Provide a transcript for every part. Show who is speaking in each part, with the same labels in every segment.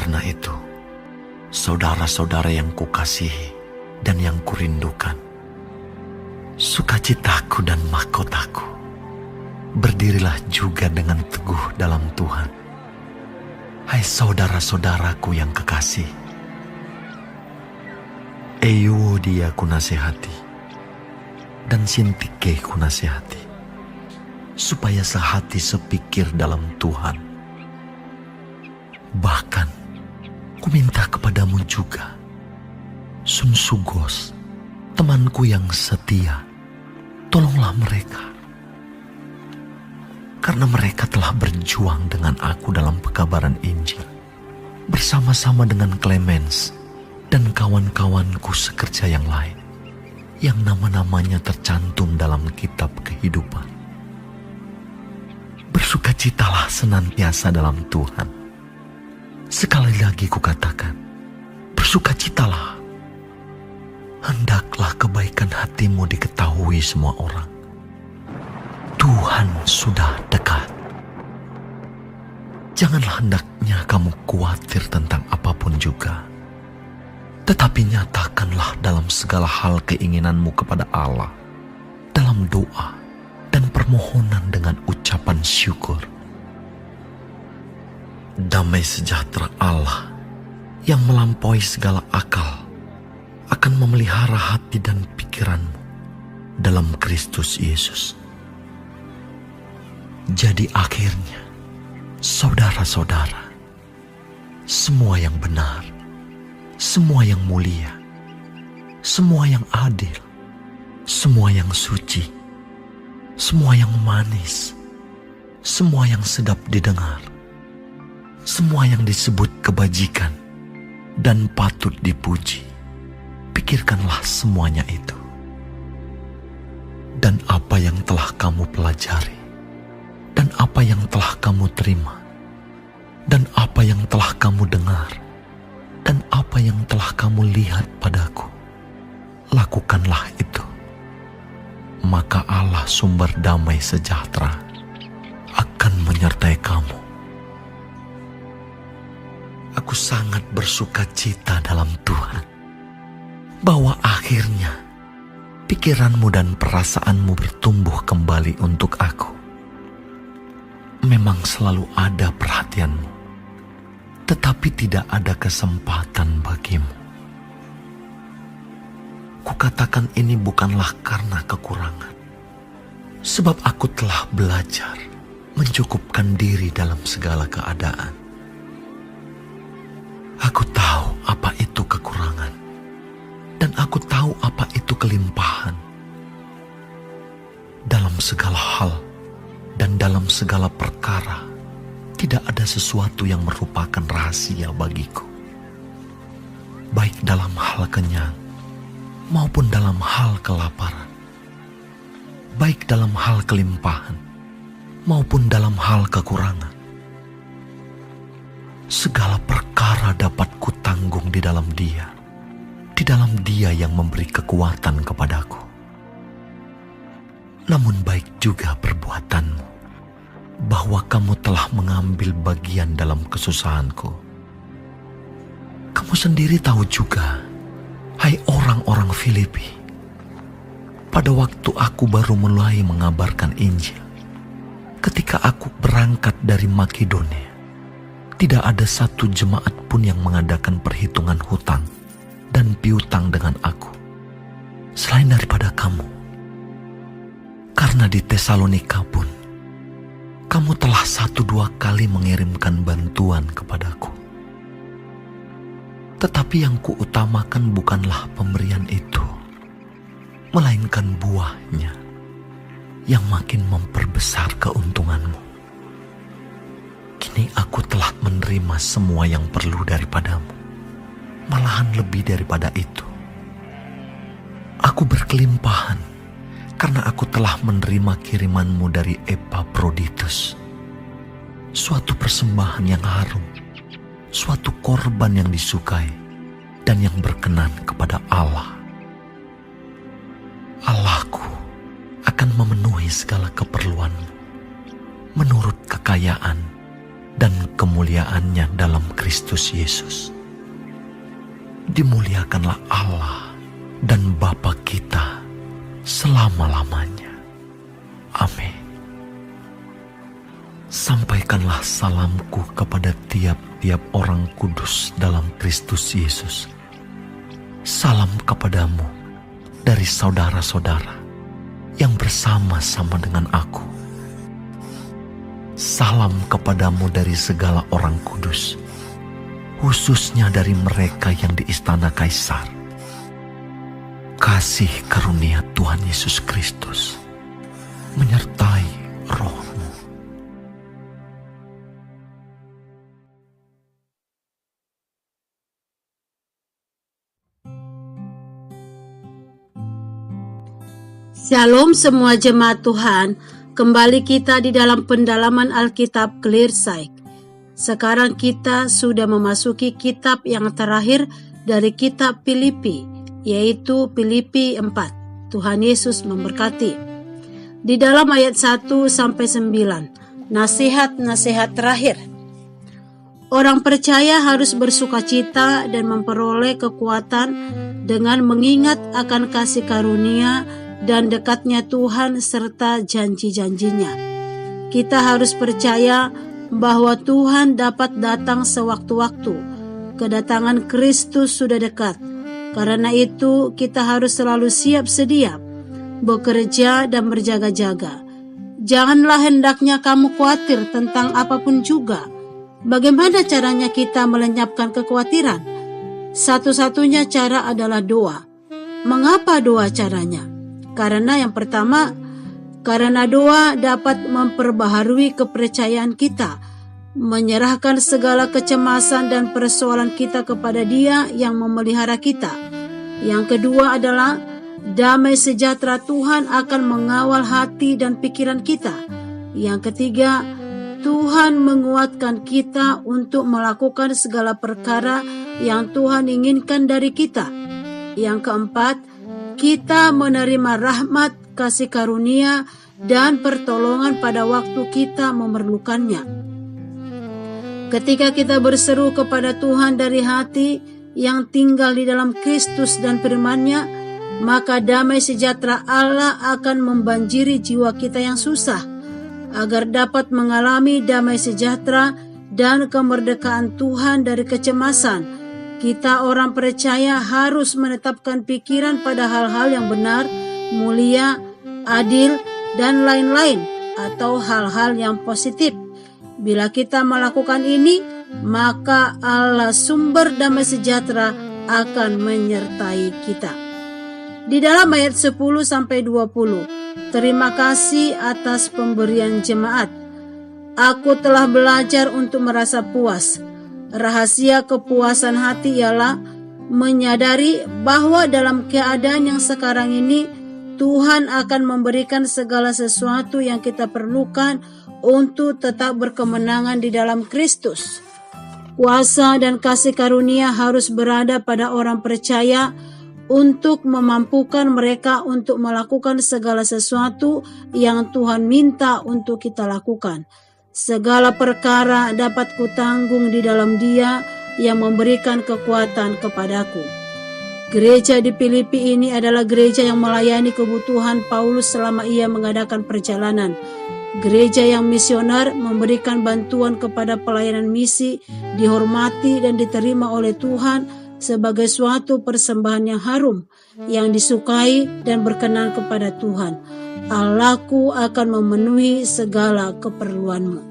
Speaker 1: Karena itu, saudara-saudara yang kukasihi dan yang kurindukan, sukacitaku dan mahkotaku, berdirilah juga dengan teguh dalam Tuhan. Hai saudara-saudaraku yang kekasih, Euodia kunasihati, dan Sintike kunasihati, supaya sehati sepikir dalam Tuhan. Bahkan, kuminta kepadamu juga, Sunsugos, temanku yang setia, tolonglah mereka. Karena mereka telah berjuang dengan aku dalam pekabaran Injil, bersama-sama dengan Clemens dan kawan-kawanku sekerja yang lain, yang nama-namanya tercantum dalam kitab kehidupan. Bersukacitalah senantiasa dalam Tuhan. Sekali lagi kukatakan, bersukacitalah. Hendaklah kebaikan hatimu diketahui semua orang. Tuhan sudah dekat. Janganlah hendaknya kamu khawatir tentang apapun juga, tetapi nyatakanlah dalam segala hal keinginanmu kepada Allah, dalam doa dan permohonan dengan ucapan syukur. Damai sejahtera Allah yang melampaui segala akal akan memelihara hati dan pikiranmu dalam Kristus Yesus. Jadi akhirnya, saudara-saudara, semua yang benar, semua yang mulia, semua yang adil, semua yang suci, semua yang manis, semua yang sedap didengar, semua yang disebut kebajikan dan patut dipuji, pikirkanlah semuanya itu. Dan apa yang telah kamu pelajari, dan apa yang telah kamu terima, dan apa yang telah kamu dengar, dan apa yang telah kamu lihat padaku, lakukanlah itu. Maka Allah sumber damai sejahtera akan menyertai kamu. Aku sangat bersuka cita dalam Tuhan, bahwa akhirnya pikiranmu dan perasaanmu bertumbuh kembali untuk aku. Memang selalu ada perhatianmu, tetapi tidak ada kesempatan bagimu. Kukatakan ini bukanlah karena kekurangan, sebab aku telah belajar mencukupkan diri dalam segala keadaan. Aku tahu apa itu kekurangan, dan aku tahu apa itu kelimpahan. Dalam segala hal dan dalam segala perkara, tidak ada sesuatu yang merupakan rahasia bagiku. Baik dalam hal kenyang, maupun dalam hal kelaparan. Baik dalam hal kelimpahan, maupun dalam hal kekurangan. Segala perkara dapat kutanggung di dalam Dia yang memberi kekuatan kepadaku. Namun baik juga perbuatanmu, bahwa kamu telah mengambil bagian dalam kesusahanku. Kamu sendiri tahu juga, hai orang-orang Filipi, pada waktu aku baru mulai mengabarkan Injil, ketika aku berangkat dari Makedonia, tidak ada satu jemaat pun yang mengadakan perhitungan hutang dan piutang dengan aku, selain daripada kamu. Karena di Tesalonika pun, kamu telah 1-2 kali mengirimkan bantuan kepadaku. Tetapi yang kuutamakan bukanlah pemberian itu, melainkan buahnya yang makin memperbesar keuntunganmu. Kini aku telah menerima semua yang perlu daripadamu, malahan lebih daripada itu. Aku berkelimpahan karena aku telah menerima kirimanmu dari Epaphroditus, suatu persembahan yang harum, suatu korban yang disukai dan yang berkenan kepada Allah. Allahku akan memenuhi segala keperluanmu menurut kekayaan dan kemuliaannya dalam Kristus Yesus. Dimuliakanlah Allah dan Bapa kita selama-lamanya. Amin. Sampaikanlah salamku kepada tiap-tiap orang kudus dalam Kristus Yesus. Salam kepadamu dari saudara-saudara yang bersama-sama dengan aku. Salam kepadamu dari segala orang kudus, khususnya dari mereka yang di istana Kaisar. Kasih karunia Tuhan Yesus Kristus menyertai rohmu.
Speaker 2: Shalom semua jemaat Tuhan, kembali kita di dalam pendalaman Alkitab Clear Sight. Sekarang kita sudah memasuki kitab yang terakhir dari kitab Filipi, yaitu Filipi 4. Tuhan Yesus memberkati. Di dalam ayat 1-9, nasihat-nasihat terakhir. Orang percaya harus bersukacita dan memperoleh kekuatan dengan mengingat akan kasih karunia dan dekatnya Tuhan serta janji-janjinya. Kita harus percaya bahwa Tuhan dapat datang sewaktu-waktu. Kedatangan Kristus sudah dekat. Karena itu kita harus selalu siap sedia, bekerja dan berjaga-jaga. Janganlah hendaknya kamu khawatir tentang apapun juga. Bagaimana caranya kita melenyapkan kekhawatiran? Satu-satunya cara adalah doa. Mengapa doa caranya? Karena yang pertama, karena doa dapat memperbaharui kepercayaan kita, menyerahkan segala kecemasan dan persoalan kita kepada Dia yang memelihara kita. Yang kedua adalah damai sejahtera Tuhan akan mengawal hati dan pikiran kita. Yang ketiga, Tuhan menguatkan kita untuk melakukan segala perkara yang Tuhan inginkan dari kita. Yang keempat, kita menerima rahmat, kasih karunia, dan pertolongan pada waktu kita memerlukannya. Ketika kita berseru kepada Tuhan dari hati yang tinggal di dalam Kristus dan firman-Nya, maka damai sejahtera Allah akan membanjiri jiwa kita yang susah, agar dapat mengalami damai sejahtera dan kemerdekaan Tuhan dari kecemasan. Kita orang percaya harus menetapkan pikiran pada hal-hal yang benar, mulia, adil, dan lain-lain, atau hal-hal yang positif. Bila kita melakukan ini, maka Allah sumber damai sejahtera akan menyertai kita. Di dalam ayat 10-20, terima kasih atas pemberian jemaat. Aku telah belajar untuk merasa puas. Rahasia kepuasan hati ialah menyadari bahwa dalam keadaan yang sekarang ini Tuhan akan memberikan segala sesuatu yang kita perlukan untuk tetap berkemenangan di dalam Kristus. Kuasa dan kasih karunia harus berada pada orang percaya untuk memampukan mereka untuk melakukan segala sesuatu yang Tuhan minta untuk kita lakukan. Segala perkara dapat kutanggung di dalam Dia yang memberikan kekuatan kepadaku. Gereja di Filipi ini adalah gereja yang melayani kebutuhan Paulus selama ia mengadakan perjalanan. Gereja yang misioner memberikan bantuan kepada pelayanan misi, dihormati dan diterima oleh Tuhan sebagai suatu persembahan yang harum, yang disukai dan berkenan kepada Tuhan. Allahku akan memenuhi segala keperluanmu.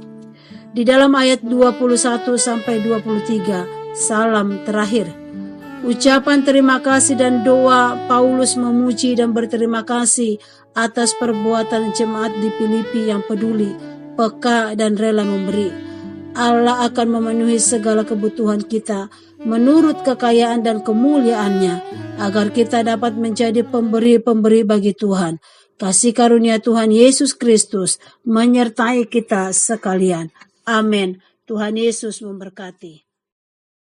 Speaker 2: Di dalam ayat 21-23, salam terakhir. Ucapan terima kasih dan doa Paulus memuji dan berterima kasih atas perbuatan jemaat di Filipi yang peduli, peka dan rela memberi. Allah akan memenuhi segala kebutuhan kita menurut kekayaan dan kemuliaannya, agar kita dapat menjadi pemberi-pemberi bagi Tuhan. Kasih karunia Tuhan Yesus Kristus menyertai kita sekalian. Amin. Tuhan Yesus memberkati.